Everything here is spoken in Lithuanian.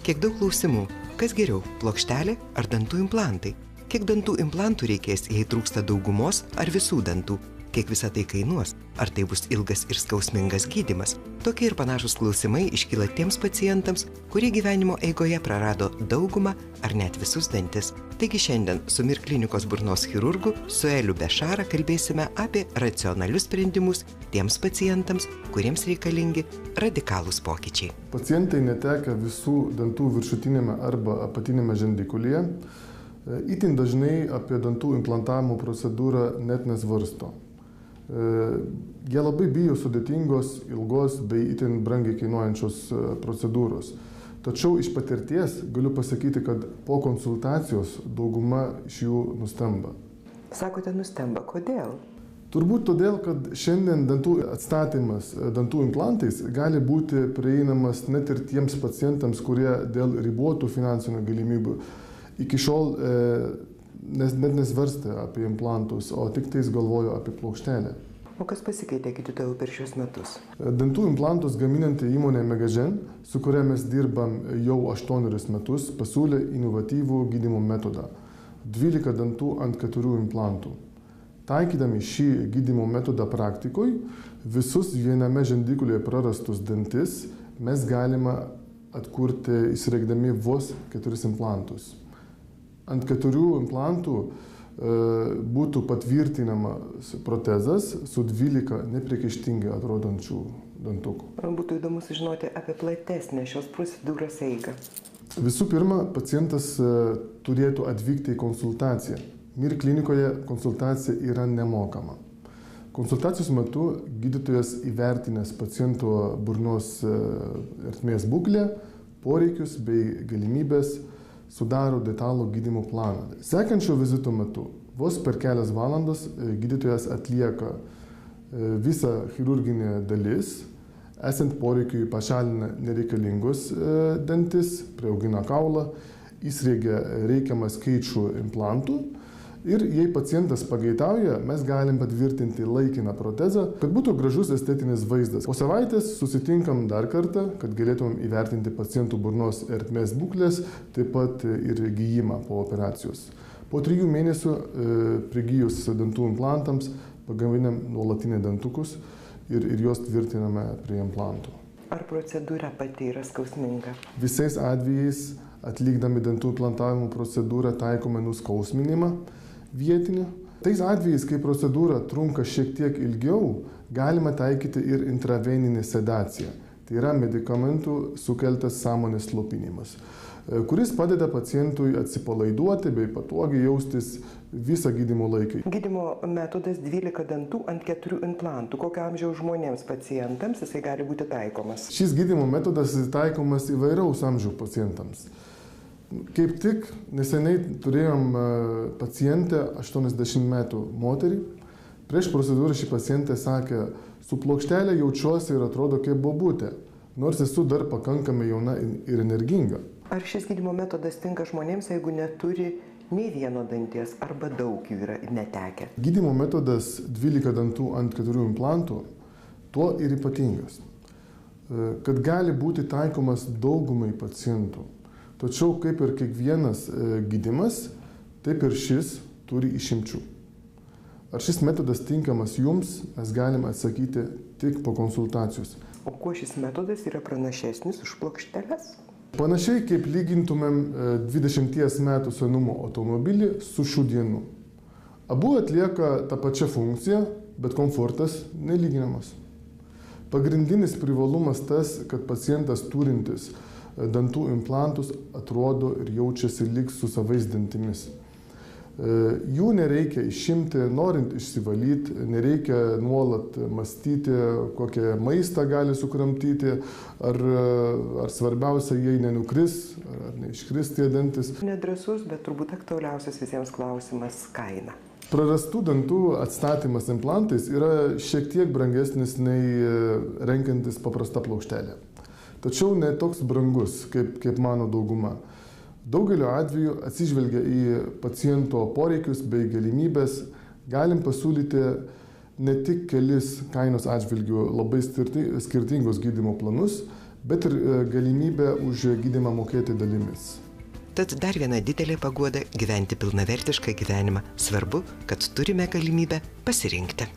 Kiek daug klausimų. Kas geriau, plokštelė ar dantų implantai? Kiek dantų implantų reikės, jei trūksta daugumos ar visų dantų? Kiek visa tai kainuos? Ar tai bus ilgas ir skausmingas gydymas? Tokie ir panašūs klausimai iškyla tiems pacientams, kurie gyvenimo eigoje prarado daugumą ar net visus dantis. Taigi šiandien su MIR klinikos burnos chirurgu Sueliu Bešara kalbėsime apie racionalius sprendimus tiems pacientams, kuriems reikalingi radikalūs pokyčiai. Pacientai netekę visų dantų viršutinėme arba apatinėme žandikaulyje itin dažnai apie dantų implantavimo procedūrą net nesvarsto. Jie labai bijo sudėtingos, ilgos bei itin brangiai kainuojančios procedūros. Tačiau iš patirties galiu pasakyti, kad po konsultacijos dauguma iš jų nustemba. Sakote nustemba, kodėl? Turbūt todėl, kad šiandien dantų atstatymas dantų implantais gali būti prieinamas net ir tiems pacientams, kurie dėl ribotų finansinių galimybių iki šiol net nesvarstė apie implantus, o tik tais galvojo apie plokštelę. O kas pasikeitė gydytojau per šios metus? Dantų implantus gaminanti įmonė Megagen, su kuria mes dirbam jau 8 metus, pasiūlė inovatyvų gydymo metodą – 12 dantų ant 4 implantų. Taikydami šį gydymo metodą praktikoje, visus viename žandikaulyje prarastus dantis mes galime atkurti įsiregdami vos 4 implantus. Ant 4 implantų būtų patvirtinamas protezas su 12 nepriekaištingai atrodančių dantukų. Būtų įdomu sužinoti apie platesnę šios procedūros eigą. Visų pirma, pacientas turėtų atvykti į konsultaciją. MIR klinikoje konsultacija yra nemokama. Konsultacijos metu gydytojas įvertinęs paciento burnos ertmės būklę, poreikius bei galimybės sudaro detalų gydymo planą. Sekančio vizito metu, vos per kelias valandas, gydytojas atlieka visą chirurginę dalis, esant poreikiui pašalina nereikalingus dantis, priaugina kaulą, įsriegia reikiamą skaičių implantų ir jei pacientas pageidauja, mes galim patvirtinti laikiną protezą, kad būtų gražus estetinis vaizdas. Po savaitės susitinkam dar kartą, kad galėtumėm įvertinti pacientų burnos ertmės būklės, taip pat ir gijimą po operacijos. Po 3 mėnesių prigijus dantų implantams pagaminam nuolatinį dantukus ir juos tvirtiname prie implantų. Ar procedūra pati yra skausminga? Visais atvejais atlikdami dantų implantavimo procedūrą taikome nuskausminimą vietinį. Tais atvejais, kai procedūra trunka šiek tiek ilgiau, galima taikyti ir intraveninę sedaciją. Tai yra medikamentų sukeltas sąmonės slopinimas, kuris padeda pacientui atsipalaiduoti bei patogiai jaustis visą gydymo laiką. Gydymo metodas 12 dantų ant 4 implantų. Kokio amžiaus žmonėms pacientams jisai gali būti taikomas? Šis gydymo metodas taikomas įvairaus amžiaus pacientams. Kaip tik neseniai turėjom pacientę 80 metų moterį. Prieš procedūrą ši pacientė sakė, su plokštelė jaučiuosi ir atrodo kaip bobutė, nors esu dar pakankamai jauna ir energinga. Ar šis gydymo metodas tinka žmonėms, jeigu neturi nei vieno danties arba daug jų yra netekę? Gydymo metodas 12 dantų ant 4 implantų tuo ir ypatingas, kad gali būti taikomas daugumai pacientų. Tačiau kaip ir kiekvienas gydymas, taip ir šis turi išimčių. Ar šis metodas tinkamas jums, mes galime atsakyti tik po konsultacijos. O kuo šis metodas yra pranašesnis už plokšteles? Panašiai kaip lygintumėm 20 metų senumo automobilį su šių dienų. Abu atlieka tą pačią funkciją, bet komfortas nelyginamas. Pagrindinis privalumas tas, kad pacientas turintis dantų implantus atrodo ir jaučiasi lyg su savais dantimis. Jų nereikia išimti, norint išsivalyti, nereikia nuolat mąstyti, kokią maistą gali sukramtyti, ar svarbiausia, jei nenukris, ar neiškris tie dantis. Nedrąsus, bet turbūt aktualiausias visiems klausimas – kaina. Prarastų dantų atstatymas implantais yra šiek tiek brangesnis nei renkantis paprastą plokštelę. Tačiau ne toks brangus, kaip mano dauguma. Daugelio atveju atsižvelgia į paciento poreikius bei galimybės, galim pasiūlyti ne tik kelis kainos atžvilgių labai skirtingus gydymo planus, bet ir galimybę už gydymą mokėti dalimis. Tad dar viena didelė paguoda gyventi pilnavertišką gyvenimą. Svarbu, kad turime galimybę pasirinkti.